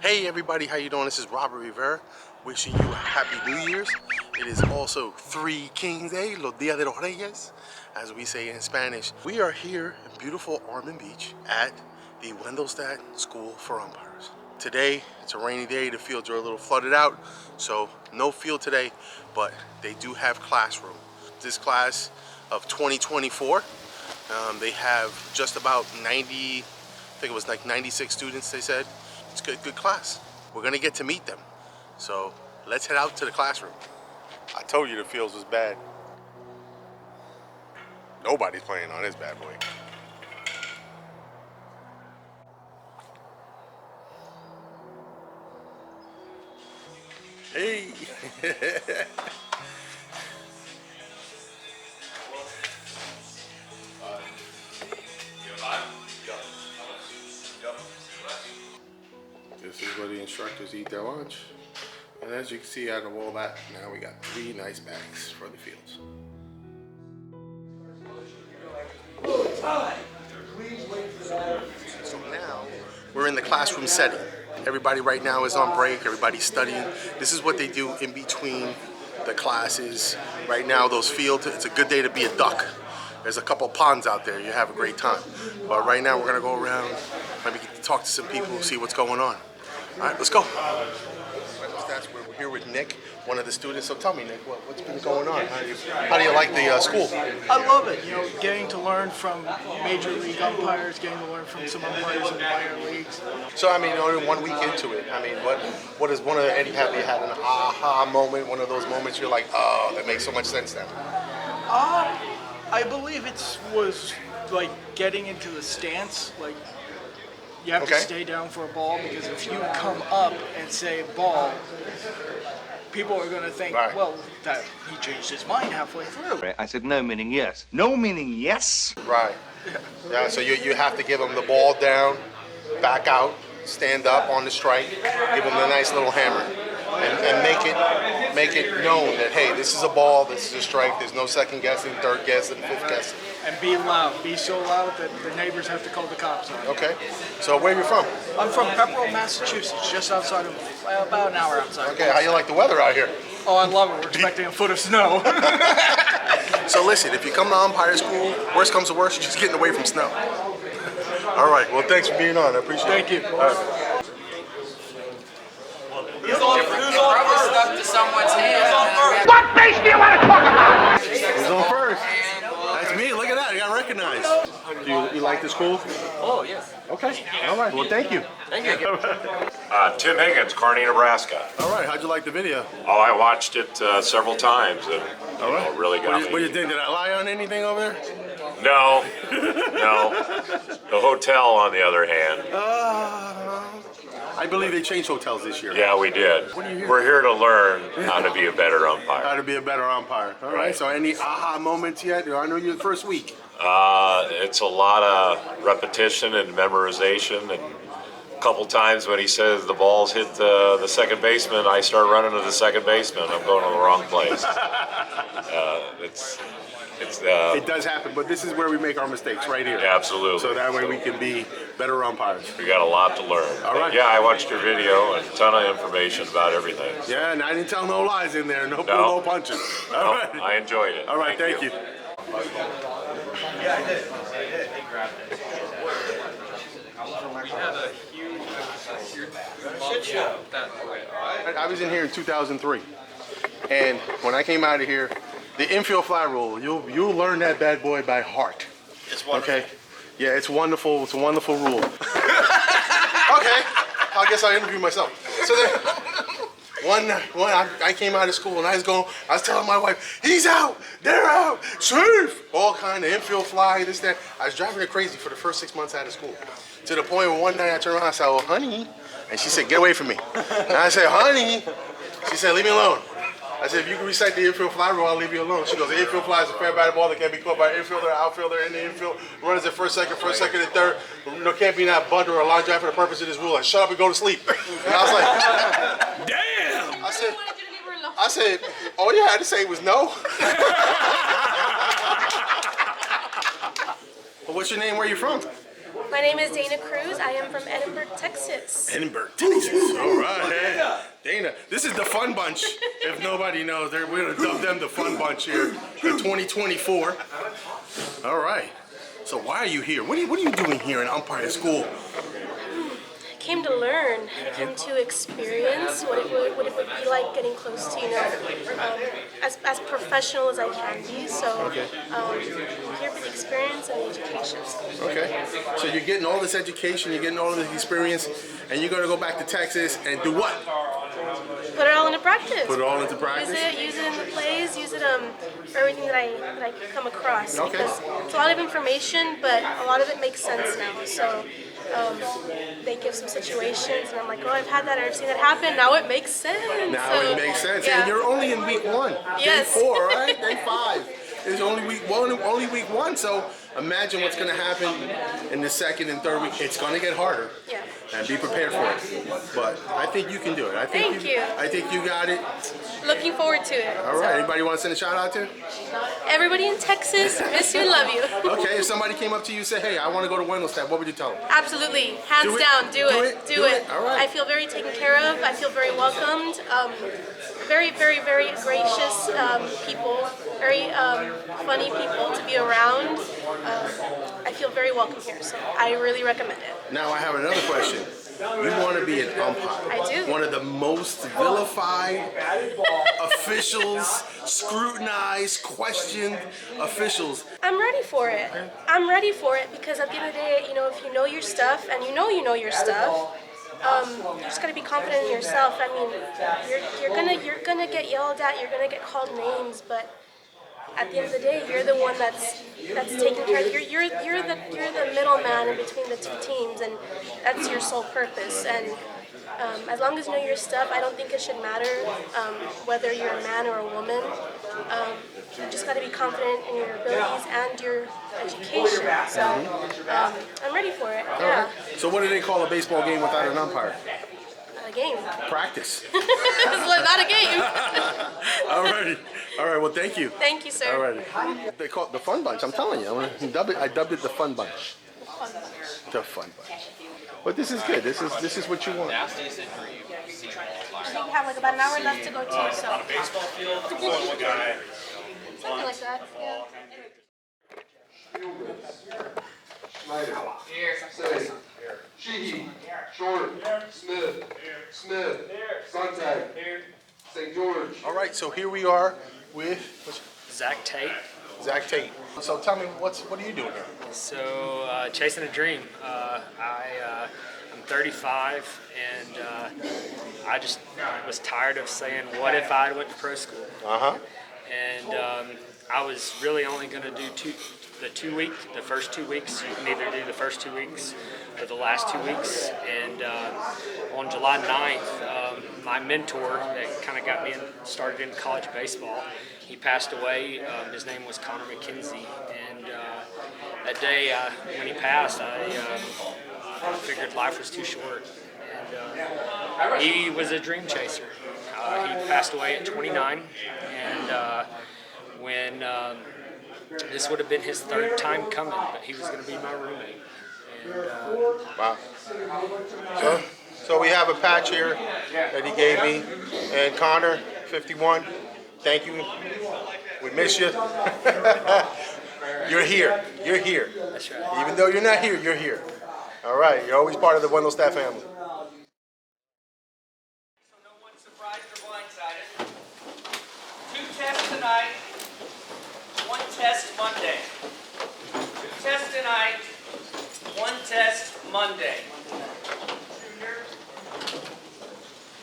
Hey everybody, how you doing? This is Robert Rivera, wishing you a happy New Year's. It is also Three Kings Day, Los Días de los Reyes, as we say in Spanish. We are here in beautiful Ormond Beach at the Wendelstedt School for Umpires. Today, it's a rainy day, the fields are a little flooded out, so no field today, but they do have classroom. This class of 2024, they have just about 90, I think it was like 96 students, they said. It's a good class. We're gonna get to meet them. So let's head out to the classroom. I told you the fields was bad. Nobody's playing on this bad boy. Hey! This is where the instructors eat their lunch. And as you can see out of all that, now we got 3 nice bags for the fields. So now we're in the classroom setting. Everybody right now is on break, everybody's studying. This is what they do in between the classes. Right now, those fields, it's a good day to be a duck. There's a couple ponds out there, you have a great time. But right now we're gonna go around, maybe get to talk to some people, see what's going on. All right, let's go. We're here with Nick, one of the students. So tell me, Nick, what's been going on? How do you like the school? I love it. You know, getting to learn from major league umpires, getting to learn from some umpires in minor leagues. So I mean, only 1 week into it. I mean, what is one of the? Have you had an aha moment? One of those moments you're like, oh, that makes so much sense now. I believe it was like getting into the stance, like. You have to stay down for a ball, because if you come up and say ball, people are going to think, well, that he changed his mind halfway through. I said no meaning yes. No meaning yes? Right. Yeah, so you have to give them the ball down, back out, stand up on the strike, give them a nice little hammer, and make it known that, hey, this is a ball, this is a strike, there's no second guessing, third guessing, fifth guessing. And be loud. Be so loud that the neighbors have to call the cops on you. Okay. So where are you from? I'm from Pepperell, Massachusetts, just outside of, about an hour outside. Okay, how you like the weather out here? Oh, I love it. We're expecting a foot of snow. So listen, if you come to umpire school, worst comes to worst, you're just getting away from snow. All right, well, thanks for being on. I appreciate it. Thank you. All right. Who's on stuck to someone's hand. What base do you want to talk about? Who's on first? That's me. Look at that. I got recognized. You like the school? Oh, yes. Okay. All right. Well, thank you. Thank you. Tim Higgins, Kearney, Nebraska. All right. How'd you like the video? Oh, I watched it several times and All right. Really got me. What do you think? Did I lie on anything over there? No, no. The hotel, on the other hand. I believe they changed hotels this year. Yeah, we did. We're here to learn how to be a better umpire. How to be a better umpire. All right. So any aha moments yet? I know you're the first week. It's a lot of repetition and memorization, and a couple times when he says the ball's hit the second baseman, I start running to the second baseman. I'm going to the wrong place. It does happen, but this is where we make our mistakes, right here. Absolutely. So that way we can be better umpires. We got a lot to learn. All right. Yeah, I watched your video and a ton of information about everything. Yeah, and I didn't tell no lies in there. No pull, no punches. All right. I enjoyed it. All right, thank you. Yeah, I did. They grabbed it. We had a huge shit show that way. I was in here in 2003, and when I came out of here, the Infield Fly Rule, you'll learn that bad boy by heart. It's wonderful. Okay? Yeah, it's wonderful. It's a wonderful rule. Okay, I guess I'll interview myself. So then, I came out of school and I was telling my wife, he's out, they're out, safe, all kind of infield fly, this, that. I was driving her crazy for the first 6 months out of school. To the point where one night I turned around and I said, oh, honey, and she said, get away from me. And I said, honey, she said, leave me alone. I said, if you can recite the infield fly rule, I'll leave you alone. She goes, the infield fly is a fair batted ball that can't be caught by an infielder, outfielder, and the infield. Runners at first, second, and third. Can't be not bunt or a line drive for the purpose of this rule. Like, shut up and go to sleep. And I was like, damn. I said, all you had to say was no. Well, what's your name? Where you from? My name is Dana Cruz. I am from Edinburgh, Texas. Edinburgh, Texas. All right. Dana, this is the Fun Bunch. If nobody knows, we're going to dub them the Fun Bunch here in 2024. All right. So why are you here? What are you doing here in umpire school? I came to learn. I came to experience what it would be like getting close to, as professional as I can be. So I'm here for the experience and the education. Okay. So you're getting all this education, you're getting all this experience, and you're going to go back to Texas and do what? Put it all into practice. Put it all into practice? Use it in the plays, use it for everything that I come across. Okay. Because it's a lot of information, but a lot of it makes sense now. So they give some situations, and I'm like, oh, I've had that, or I've seen that happen. Now it makes sense. Now it makes sense. Yeah. And you're only in week 1. Yes. Day 4, right? Day 5. It's only week 1. So imagine what's going to happen in the second and third week. It's going to get harder. Yeah. And be prepared for it. But I think you can do it. I think Thank you. I think you got it. Looking forward to it. All right. Anybody want to send a shout out to? Everybody in Texas, miss you, love you. Okay. If somebody came up to you and said, hey, I want to go to Wendelstedt, what would you tell them? Absolutely. Hands Do it. down. Do it. All right. I feel very taken care of. I feel very welcomed. Very, very, very gracious people. Very funny people to be around. I feel very welcome here, so I really recommend it. Now I have another question. You want to be an umpire. I do. One of the most vilified officials, scrutinized, questioned officials. I'm ready for it. I'm ready for it because at the end of the day, if you know your stuff and you know your stuff, you just gotta be confident in yourself. I mean, you're gonna get yelled at, you're gonna get called names, but at the end of the day, you're the one that's taking care of. You're the middleman in between the two teams, and that's your sole purpose. And as long as you know your stuff, I don't think it should matter whether you're a man or a woman. You just got to be confident in your abilities and your education. So I'm ready for it. Yeah. Right. So what do they call a baseball game without an umpire? Not a game. Practice. It's not a game. Alrighty. All right. Well, thank you. Thank you, sir. Alrighty. They call it the Fun Bunch. I'm telling you. I dubbed it the Fun Bunch. The Fun Bunch. But this is good. This is what you want. I think we have like about an hour left to go too, so. On a baseball field, something like that, yeah. Say, Sheehy, Short, Smith, Sontag, St. George. All right. So here we are with Zach Tate. Zach Tate. So tell me, what are you doing here? So chasing a dream. I'm 35, and I just was tired of saying, "What if I went to pro school?" And I was really only going to do the first 2 weeks. You can either do the first 2 weeks or the last 2 weeks. And on July 9th, my mentor that kind of got me started in college baseball, he passed away. His name was Connor McKenzie, and that day when he passed, I figured life was too short. And he was a dream chaser. He passed away at 29, and when this would have been his third time coming, but he was going to be my roommate. And, Wow. So we have a patch here that he gave me, and Connor, 51. Thank you. We miss you. You're here. You're here. That's right. Even though you're not here, you're here. All right. You're always part of the Wendelstedt family. So no one's surprised or blindsided. 2 tests tonight, 1 test Monday. 2 tests tonight, 1 test Monday.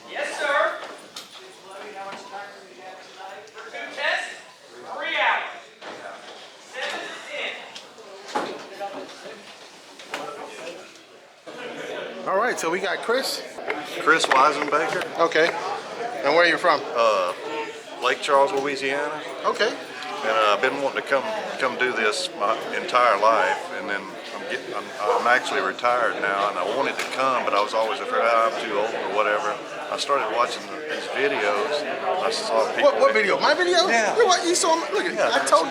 Yes, sir. For 2 tests, 3 hours. 7 to 10. All right. So we got Chris. Chris Weisenbaker, Okay. And where are you from? Lake Charles, Louisiana. Okay. And I've been wanting to come do this my entire life, and then I'm actually retired now, and I wanted to come, but I was always afraid I'm too old or whatever. I started watching these videos. I saw people. What video? My video? Yeah. You saw my, look at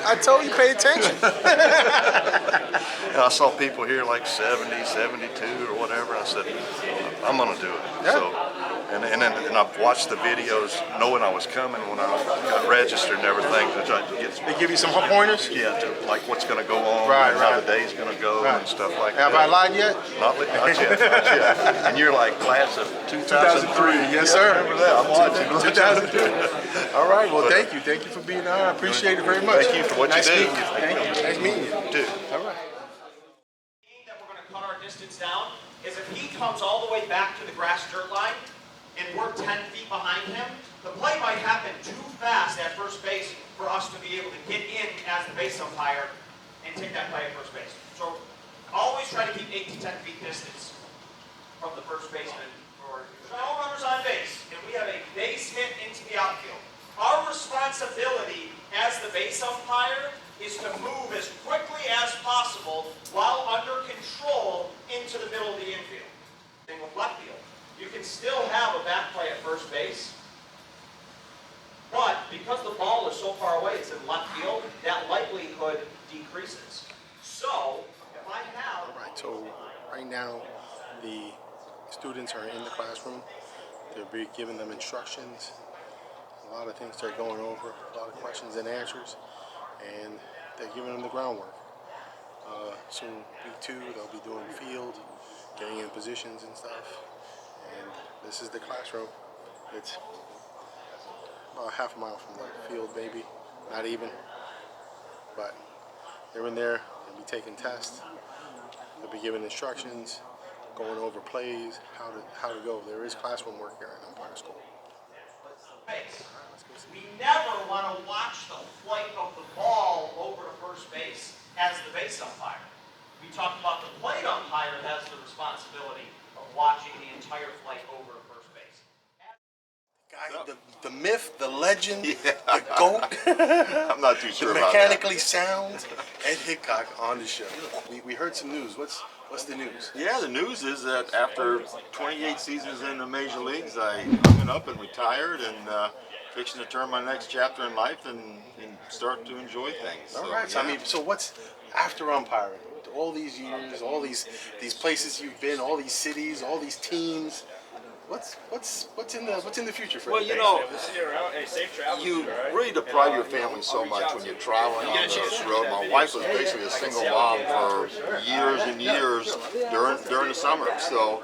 I told you pay attention. And I saw people here like 70, 72 or whatever. I said, I'm gonna do it. Yeah. So, and I've watched the videos knowing I was coming when I got registered and everything to try to get. They give you some pointers? Yeah, to like what's gonna go on, right, and how the day's gonna go and stuff like Have that. I lied yet? Not yet, not yet. And you're like class of 2003. Yes, sir. I remember that. I'm watching. 2003. All right. Well, thank you. Thank you for being on. I appreciate it very much. Thank you for what nice you do. Meeting you. Thank you. Nice meeting you. Dude. All right. That we're going to cut our distance down is if he comes all the way back to the grass dirt line and we're 10 feet behind him, the play might happen too fast at first base for us to be able to get in as the base umpire and take that play at first base. So always try to keep 8 to 10 feet distance from the first baseman. No runners on base, and we have a base hit into the outfield. Our responsibility as the base umpire is to move as quickly as possible while under control into the middle of the infield. And with left field, you can still have a back play at first base, but because the ball is so far away, it's in left field, that likelihood decreases. So, if I have... All right, so right now, the students are in the classroom. They'll be giving them instructions. A lot of things they're going over, a lot of questions and answers, and they're giving them the groundwork. Soon, week 2, they'll be doing field, getting in positions and stuff. And this is the classroom. It's about half a mile from the field, maybe, not even. But they're in there, they'll be taking tests, they'll be giving instructions, going over plays, how to go. There is classroom work here at Umpire School. We never want to watch the flight of the ball over to first base as the base umpire. We talked about the plate umpire has the responsibility of watching the entire flight over to first base. Guy, the myth, the legend, the GOAT. I'm not too sure the about that. mechanically sound Ed Hickox on the show. We heard some news. What's the news? Yeah, the news is that after 28 seasons in the major leagues, I hung it up and retired and fixing to turn my next chapter in life and start to enjoy things. All right. So, yeah. I mean, so what's after umpiring? All these years, all these places you've been, all these cities, all these teams. What's in the future for you? Well, you know, you really deprive your family so much when you're traveling on this road. My wife was basically a single mom for years and years during the summer. So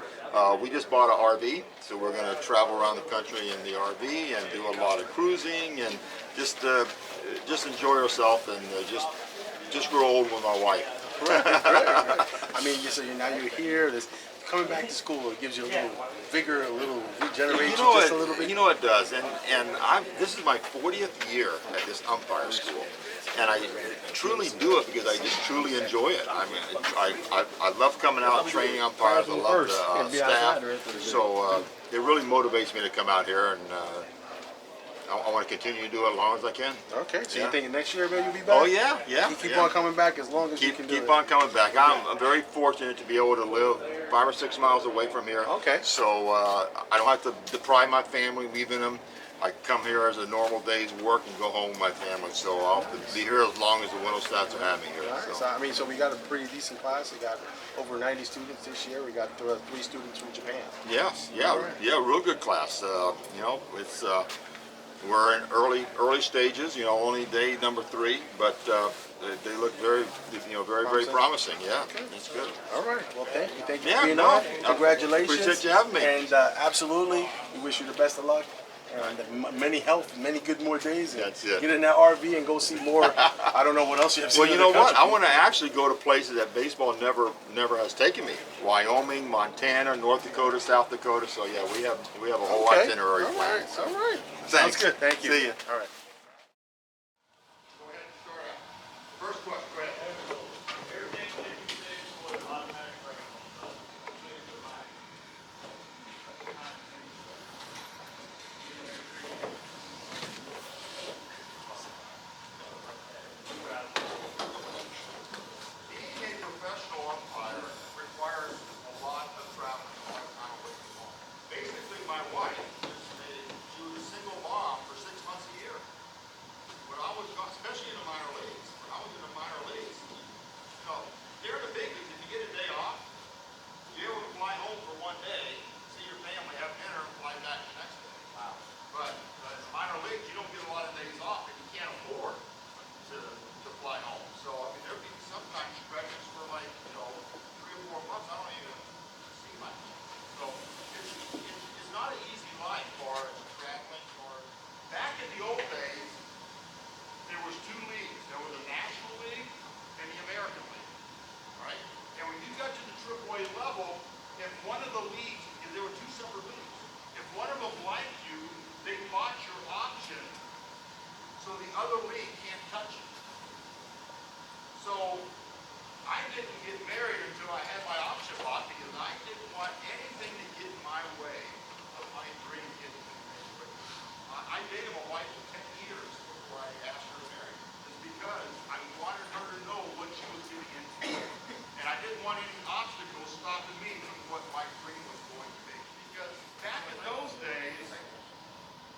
we just bought an RV, so we're going to travel around the country in the RV and do a lot of cruising and just enjoy ourselves and just grow old with my wife. Right. I mean, so now you're here. Coming back to school, it gives you a little vigor, a little regeneration, just a little bit. You know it does, and this is my 40th year at this umpire school, and I truly do it because I just truly enjoy it. I mean, I love coming out and training umpires. I love the staff, so it really motivates me to come out here, and I want to continue to do it as long as I can. Okay, so you thinking next year maybe you'll be back? Oh yeah. You keep on coming back as long as you can do it. Keep on coming back. I'm very fortunate to be able to live 5 or 6 miles away from here. Okay. So I don't have to deprive my family, leaving them. I come here as a normal day's work and go home with my family. So I'll be here as long as the Windelstats will have me here. Right. So I mean, so we got a pretty decent class. We got over 90 students this year. We got 3 students from Japan. Yes. Yeah. Right. Yeah. Real good class. You know, it's. We're in early stages, you know, only day number 3, but they look very promising. Yeah, that's good. All right. Well, thank you for being no, on. Congratulations. Appreciate you having me. And absolutely, we wish you the best of luck. Many health, many good more days. That's it. Get in that RV and go see more. I don't know what else you have seen. Well, you know what? I want to actually go to places that baseball never has taken me. Wyoming, Montana, North Dakota, South Dakota. So yeah, we have a whole itinerary planned. All right. Thanks. Sounds good. Thank you. See you. All right. Go ahead and start out. First question, go ahead. Being a professional umpire requires a lot of travel, a lot of time away from home. Basically, my wife if one of the leagues, because there were two separate leagues, if one of them liked you, they bought your option, so the other league can't touch it. So I didn't get married until I had my option bought because I didn't want anything to get in my way of my dream getting married. I dated my wife for 10 years before I asked her to marry. It's because I wanted her to know what she was getting into. And I didn't want any obstacles stopping me from what my dream was going to be. Because back in those days,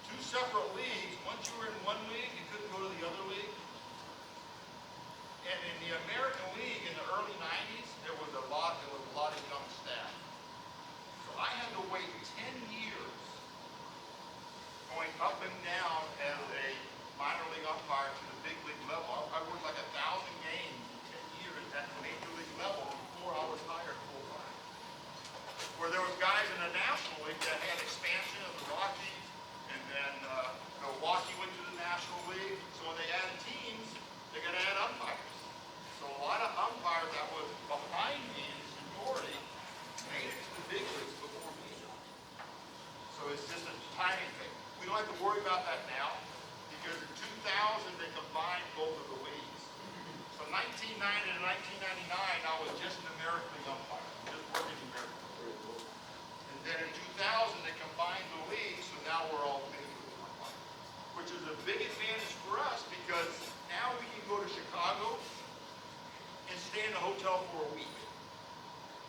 two separate leagues, once you were in one league, you couldn't go to the other league. And in the American League in the early 90s, there was a lot of young staff. So I had to wait 10 years going up and down as a minor league umpire to the big league level. I worked like 1,000 games in 10 years at the major league level before I was hired full time. Where there was guys in the National League that had expansion of the Rockies, and then Milwaukee went to the National League. So when they added teams, they got to add umpires. So a lot of umpires that was behind me in seniority made it to the big leagues before me. So it's just a timing thing. We don't have to worry about that now because in 2000 they combined both of the leagues. So 1990 to 1999 I was just an American League umpire, just working in American League. And then in 2000 they combined the leagues, so now we're all big league umpires, which is a big advantage for us because now we can go to Chicago and stay in a hotel for a week.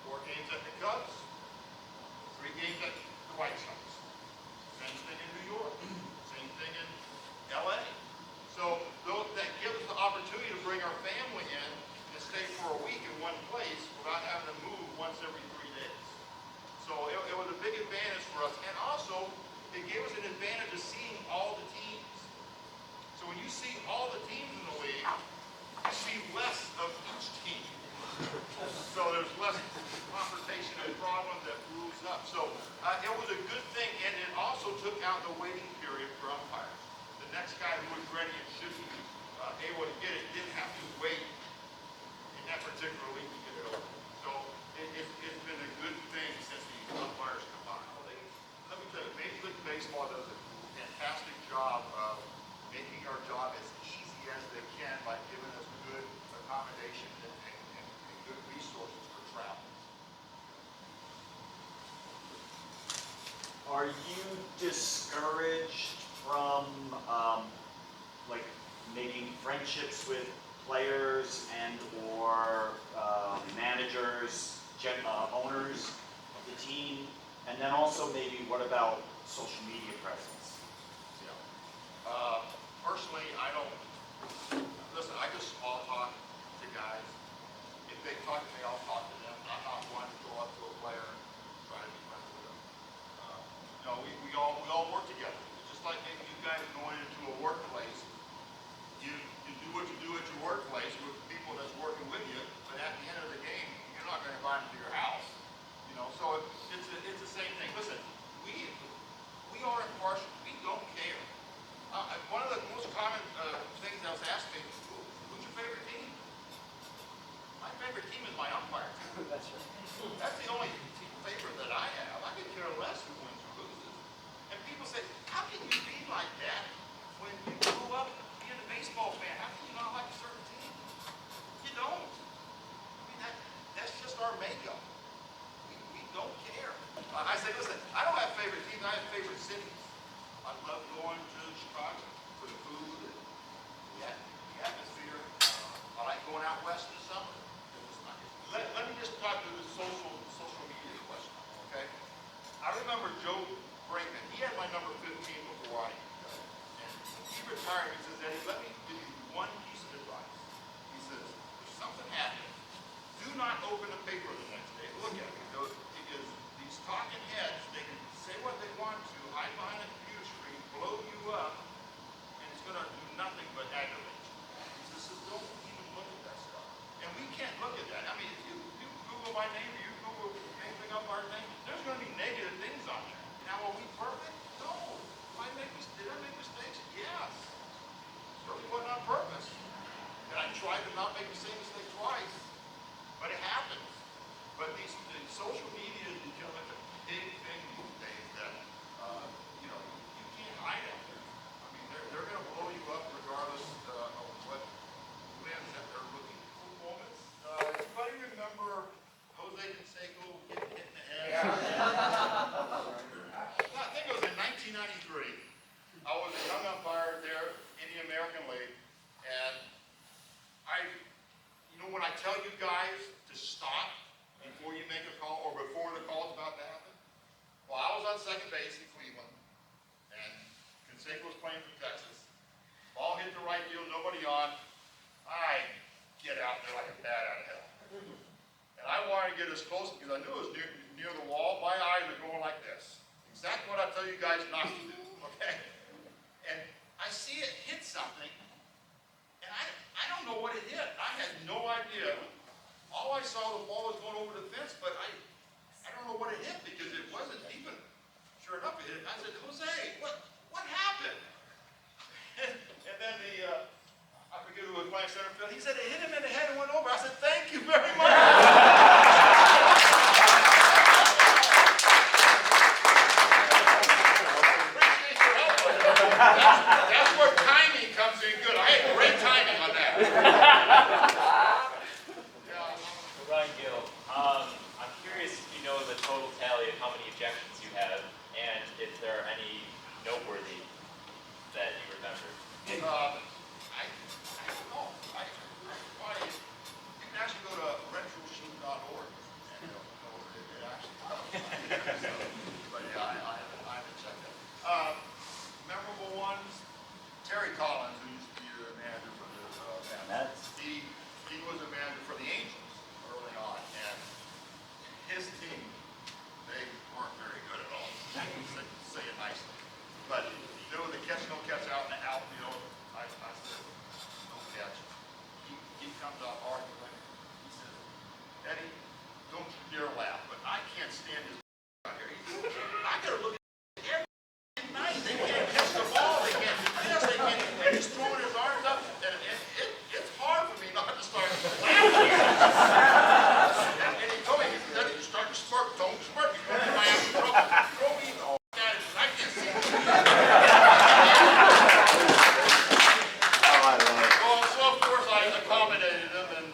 4 games at the Cubs, 3 games at the White Sox. Same thing in New York, same thing in LA. So that gives us the opportunity to bring our family in and stay for a week in one place without having to move once every 3 days. So it was a big advantage for us. And also, it gave us an advantage of seeing all the teams. So when you see all the teams in the league, you see less of each team. So there's less confrontation and problems that moves up. So it was a good thing, and it also took out the waiting period for umpires. The next guy who was ready and should be able to get it didn't have to wait in that particular league to get it over. So it's been a good thing since the umpires combined. Let me tell you, Major League Baseball does a fantastic job of making our job as easy as they can by giving us good accommodations and good resources for travel. Are you discouraged from like making friendships with players and or managers, owners of the team? And then also maybe what about social media presence? Yeah. Personally, I don't, listen, I just small talk to guys. If they talk to me, I'll talk to them. I'm not one to go up to a player and try to be friends with them. We all work together. It's just like maybe you guys going into a workplace. You do what you do at your workplace with people that's working with you, but at the end of the game, you're not going to invite them to your house. So it's the same thing. Listen, we are impartial. We don't care. One of the most common things that was asked me, who's your favorite team? My favorite team is my umpire team. That's right. That's the only team favorite that I have. I could care less who wins or loses. And people say, how can you be like that when you grew up being a baseball fan? How can you not like a certain team? You don't. I mean, that's just our makeup. We don't care. I say, listen, I don't have favorite teams. I have favorite cities. I love going to Chicago for the food and the atmosphere. I like going out west in the summer. Let me just talk to the social media question, okay? I remember Joe Brakeman. He had my number 15 before I did. And he retired. He says, Eddie, let me give you one piece of advice. He says, if something happens, do not open the paper the next day. Look at it. Because these talking heads, they can say what they want to, hide behind a computer screen, blow you up, and it's going to do nothing but aggravate you. He says, don't even look at that stuff. And we can't look at that. I mean, if you Google my name or you Google anything up our name, there's going to be negative things on there. Now, are we perfect? No. Did I make mistakes? Yes. So about to happen? Well, I was on second base in Cleveland, and Canseco was playing for Texas. Ball hit the right field, nobody on. I get out there like a bat out of hell. And I wanted to get as close because I knew it was near the wall. My eyes are going like this. Exactly what I tell you guys not to do, okay? And I see it hit something, and I don't know what it hit. I had no idea. All I saw, the ball was going over the fence, but I don't know what it hit because it wasn't even. Sure enough, it hit. I said, Jose, what happened? And then I forget who was playing center field. He said it hit him in the head and went over. I said, thank you very much. Appreciate your help. That's where timing comes in good. I had great timing on that. Ron Gill, I'm curious if you know the total tally of how many ejections you have, and if there are any noteworthy that you remember. I don't know. You can actually go to retroshoot.org and know what it actually comes. But yeah, I haven't checked that. Memorable ones, Terry Collins, who used to be the manager for the Mets. He was a manager for the Angels early on, and his team, they weren't very good at all. Say it nicely. But there was a catch, no catch out in the outfield. I said, no catch. He comes out arguing. He says, Eddie, don't you dare laugh, but I can't stand this out here. I gotta look at every night. They can't catch the ball, they can't do this, they can't, and he's throwing his arms up, and it's hard for me not to start laughing. And he told me, he said, you start to smirk, don't smirk, you're going to my ass throw me the I can't see it. So of course I accommodated him, and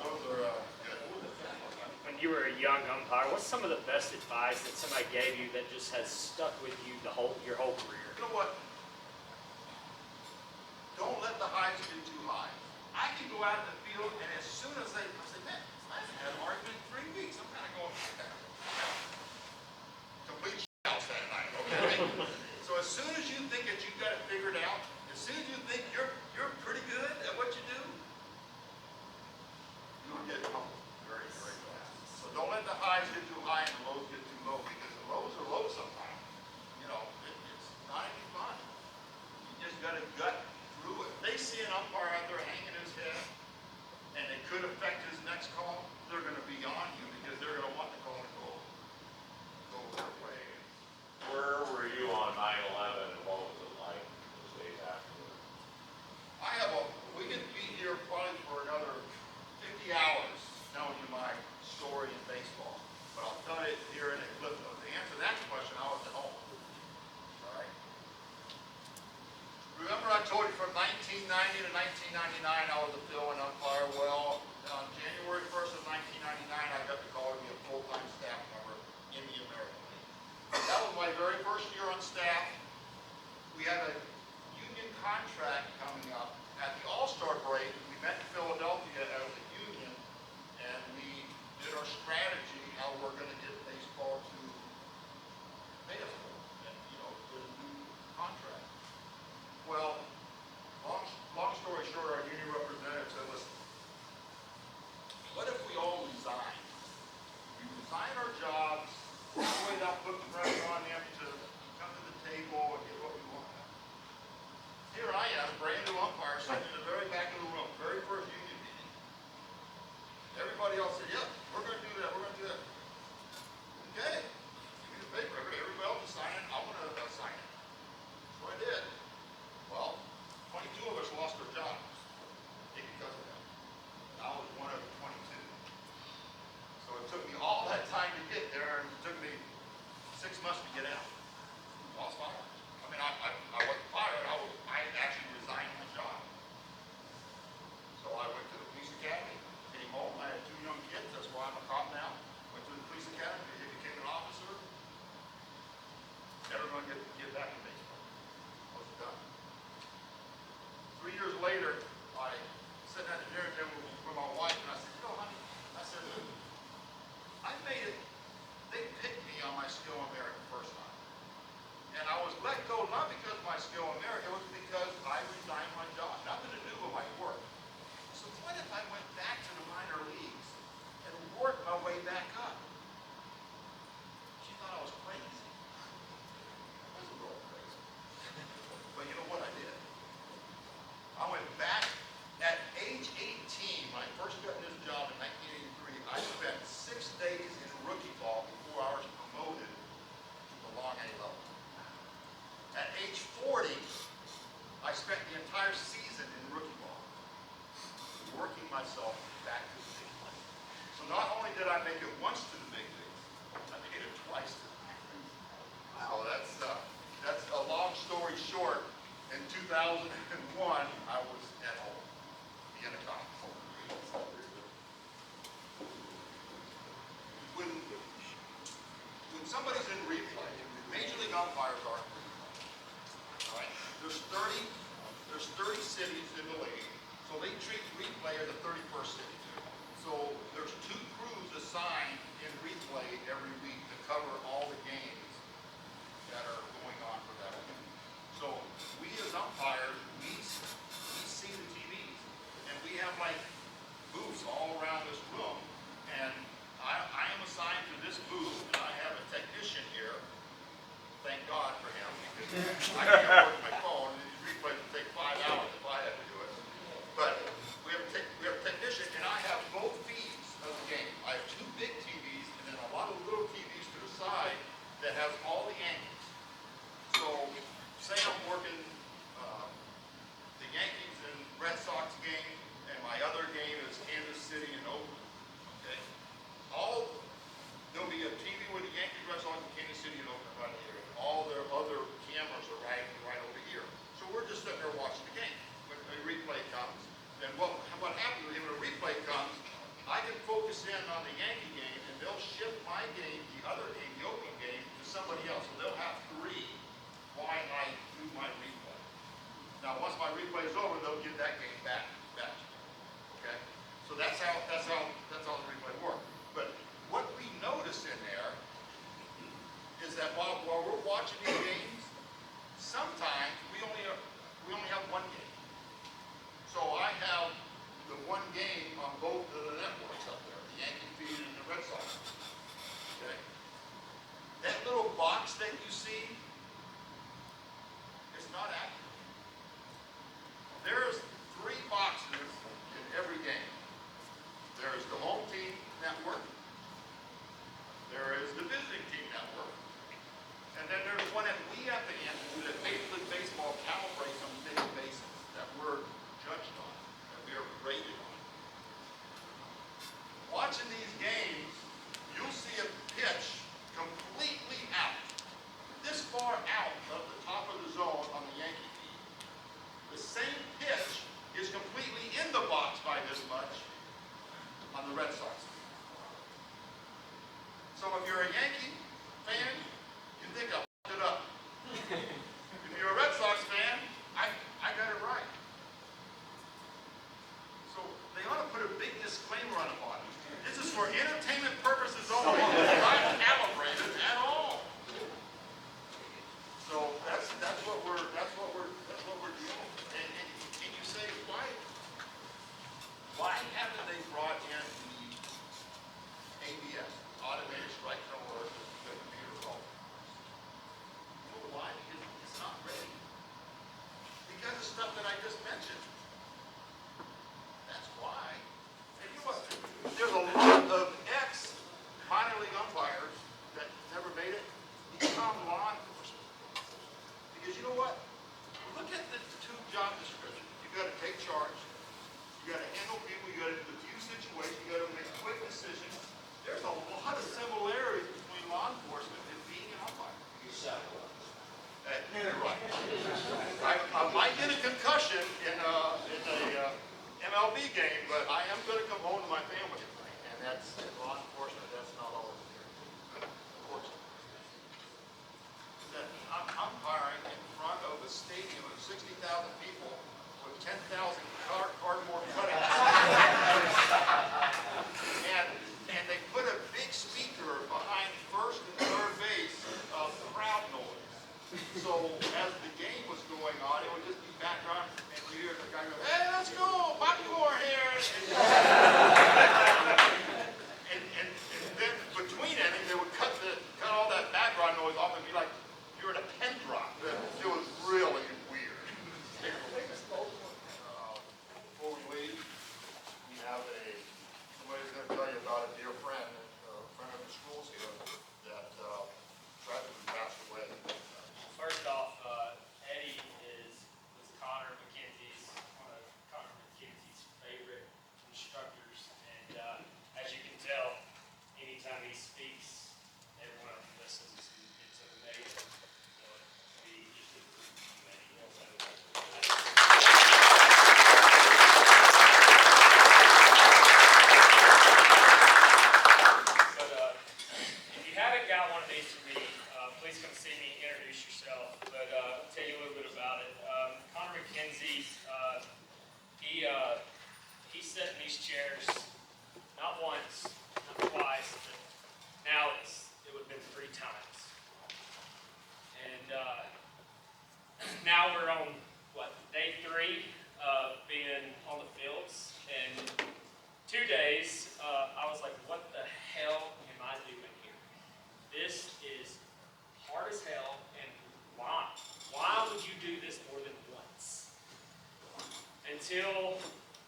those are good. When you were a young umpire, what's some of the best advice that somebody gave you that just has stuck with you your whole career? You know what? Don't let the highs get too high. I can go out in the field, and as soon as I say, man, I haven't had an argument in 3 weeks. I'm kind of going, complete house that night, okay? So as soon as you think that you've got it figured out, as soon as you think you're pretty good at what you do, you'll get humbled very, very fast. So don't let the highs get too high and the lows get too low, because the lows are low sometimes. You know, it's not any fun. You just got to gut through it. They see an umpire out there hanging his head, and it could affect his next call. They're going to be on you because they're going to want the call to go their way. Where were you on 9/11, and what was it like those days afterwards? We could be here probably for another 50 hours telling you my story in baseball, but I'll tell you here in a clip note. To answer that question, I was at home. All right. Remember I told you from 1990 to 1999 I was a fill-in umpire. Well, on January 1st of 1999 I got the call to be a full-time staff member in the American League. That was my very first year on staff. We had a union contract coming up at the All-Star break. We met in Philadelphia as a union, and we did our strategy how we're going to get baseball to pay us more and, get a new contract. Well, long story short, our union representative said, listen, what if we all resign? We resign our jobs, without putting pressure on them to come to the table and get what we want. Here I am, brand new umpire, sitting in the very back of the room, very first union meeting. Everybody else said, yep, we're going to do that, we're going to do that. Okay, give me the paper. Everybody else is signing, I want to sign it. So I did. Well, 22 of us lost our jobs because of that. I was one of the 22. So it took me all that time to get there, and it took me 6 months to get out. Lost my life. I mean, I wasn't fired. I actually resigned my job. So I went to the police academy, came home. I had 2 young kids. That's why I'm a cop now. Went to the police academy, became an officer. Never going to get back in baseball. I was done. 3 years later, I sat at the dinner table with my wife, and I said, honey, I said, I made it skill in there, it was because I resigned my job. Nothing to do with my work. So what if I went back to the minor leagues and worked my way back up? She thought I was crazy. I wasn't really crazy. But you know what I did? I went back at age 18, when I first got this job in 1983, I spent 6 days in rookie ball before I was promoted to the long A level. At age 40, I spent the entire season in rookie ball, working myself back to the big league. So not only did I make it once to the big leagues, I made it twice to the big leagues. So that's a long story short. In 2001, I was at home, the Hickox. When somebody's in replay, Major League umpires are in replay. All right? There's 30 cities in the league, so they treat replay as a 31st city. So there's 2 crews assigned in replay every week to cover all the games that are going on for that week. So we as umpires, we see the TVs, and we have like booths all around this room, and I am assigned to this booth, and I have a technician here. Thank God for him, because I can't work my phone, and these replays would take 5 hours if I had to do it. But we have a technician, and I have both feeds of the game. I have 2 big TVs, and then a lot of little TVs to the side that has all the angles. So say I'm working the Yankees and Red Sox game, and my other game is Kansas City and Oakland. Okay, there'll be a TV with the Yankees, Red Sox, and Kansas City and Oakland right here. All their other cameras are right over here. So we're just sitting there watching the game. When a replay comes, then what happens when a replay comes? I can focus in on the Yankee game, and they'll shift my game, the other game, the Oakland game, to somebody else. So they'll have 3 while I do my replay. Now, once my replay is over, they'll get that game back to me. Okay? So that's how the replay works. But what we notice in there is that while we're watching these games, sometimes we only have 1 game. So I have the 1 game on both of the networks up there, the Yankee feed and the Red Sox. Okay? That little box that you see, it's not accurate. There's 3 boxes in every game. There's the home team network, there is the visiting team network, and then there's one that we have to answer that Major League Baseball calibrates on a daily basis, that we're judged on, that we are graded on. Watching these games, you'll see a pitch completely out, this far out of the top of the zone on the Yankee feed. The same pitch is completely in the box by this much on the Red Sox. So if you're a Yankee fan, you think I f***ed it up. If you're a Red Sox fan, I got it right. So they ought to put a big disclaimer on the bottom. This is for entertainment purposes only. It's not calibrated at all. So that's what we're doing. And you say, why haven't they brought in the ABS, automated strike zone alert? speaks, everyone listens. It's amazing. So he just But if you haven't got one of these from me, please come see me, introduce yourself. But I'll tell you a little bit about it. Connor McKenzie, he sat in these chairs not once, not twice, but now it would have been 3 times. And now we're on, day 3 of being on the fields. And 2 days, I was like, what the hell am I doing here? This is hard as hell, and why? Why would you do this more than once? Until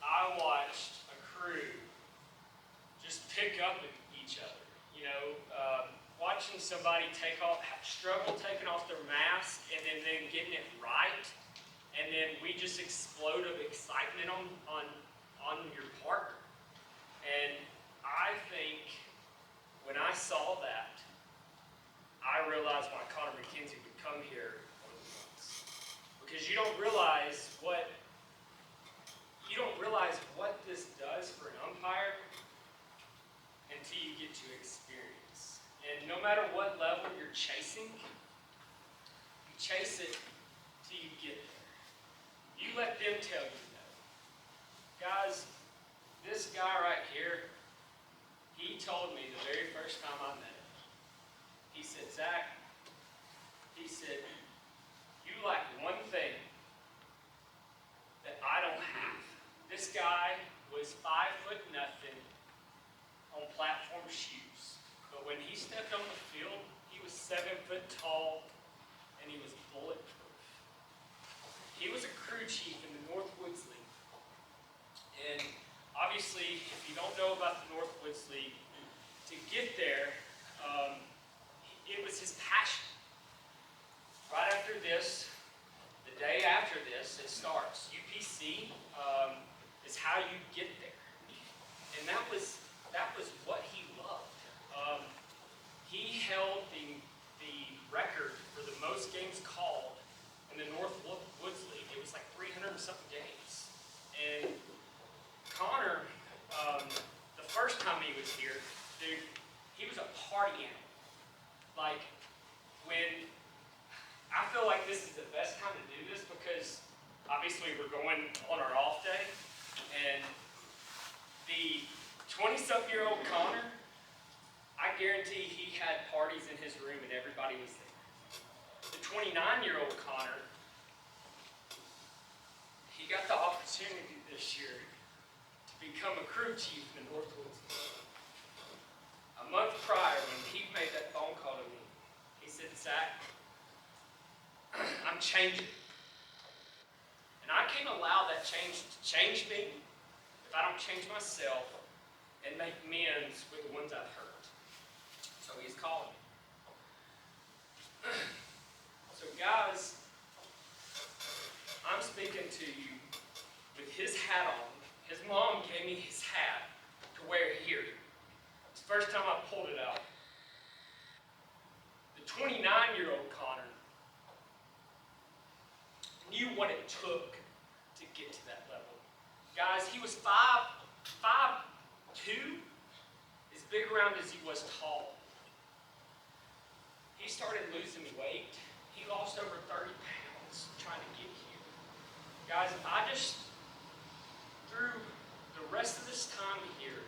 I watched a crew just pick up at each other. You know, watching somebody struggle taking off their mask and then getting it right, and then we just explode of excitement on your partner. And I think when I saw that, I realized why Connor McKenzie would come here more than once. Because you don't realize what this does for an umpire until you get to experience. And no matter what level you're chasing, you chase it till you get there. You let them tell you no. Guys, this guy right here, he told me the very first time I met him, he said, Zach, he said, you lack one thing that I don't have. This guy was 5'0" on platform shoes. But when he stepped on the field, he was 7 foot tall and he was bulletproof. He was a crew chief in the Northwoods League. And obviously, if you don't know about the Northwoods League, to get there, it was his passion. Right after this, the day after this, it starts. UPC is how you get there. And that was what he loved. He held the record for the most games called in the Northwoods League. It was like 300 and something games. And Connor, the first time he was here, dude, he was a party animal. Like, I feel like this is the best time to do this because obviously we're going on our off day, and the 20-something-year-old Connor, I guarantee he had parties in his room and everybody was there. The 29-year-old Connor, he got the opportunity this year to become a crew chief in the Northwoods. A month prior, when he made that phone call to me, he said, Zach, I'm changing. And I can't allow that change to change me if I don't change myself and make amends with the ones I've hurt. So he's calling me. So guys, I'm speaking to you with his hat on. His mom gave me his hat to wear here. It's the first time I pulled it out. The 29-year-old Connor knew what it took to get to that level. Guys, he was 5'2", as big around as he was tall. He started losing weight. He lost over 30 pounds trying to get here. Guys, through the rest of this time here,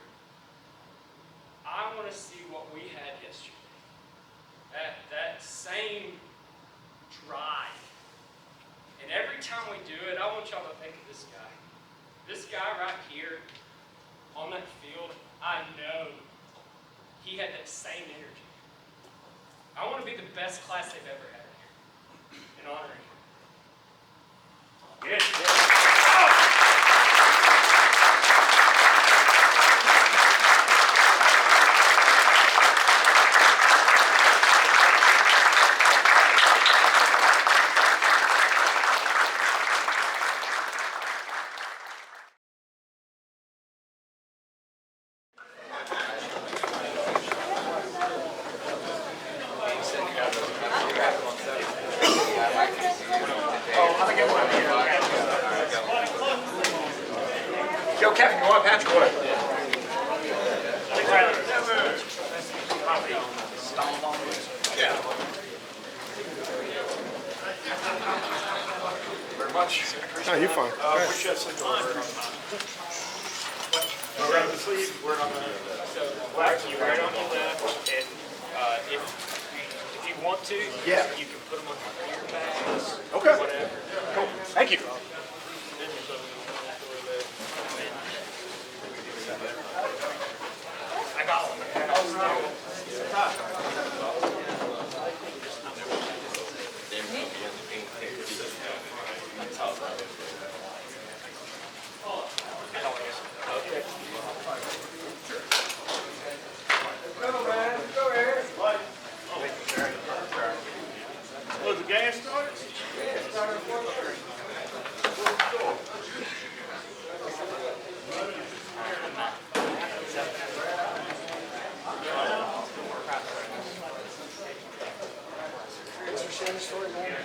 I want to see what we had yesterday. That same drive. And every time we do it, I want y'all to think of this guy. This guy right here on that field, I know he had that same energy. I want to be the best class they've ever had here in honoring him. Good. Yeah, if you want, Patrick, whatever. Yeah. Very much. No, you're fine. Which sent over? Around the sleeve, word on the Left, you right on your left, and if you want to, yeah, you can put them on your bags. Okay. Whatever. Cool. Thank you. I got one. Was the gas started? Thanks for sharing the story, man.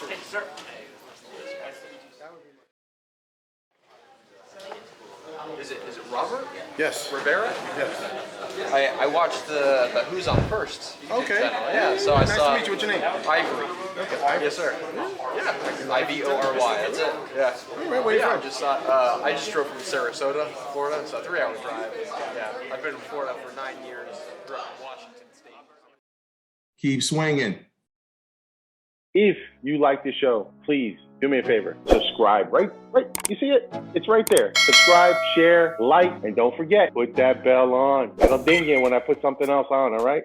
Thanks, sir. Is it Robert? Yes. Rivera? Yes. I watched the Who's on First. Okay. Channel. Yeah, so I nice saw. to meet you. What's your name? Ivory. Okay. Ivory. Yes, sir. Yeah. Ivory. That's it. Yeah. All right, where you from? I just drove from Sarasota, Florida. It's a 3-hour drive. Yeah. I've been in Florida for 9 years. Grew up in Washington State. Keep swinging. If you like the show, please do me a favor. Subscribe. Right. You see it? It's right there. Subscribe, share, like, and don't forget, put that bell on. It'll ding you when I put something else on, all right?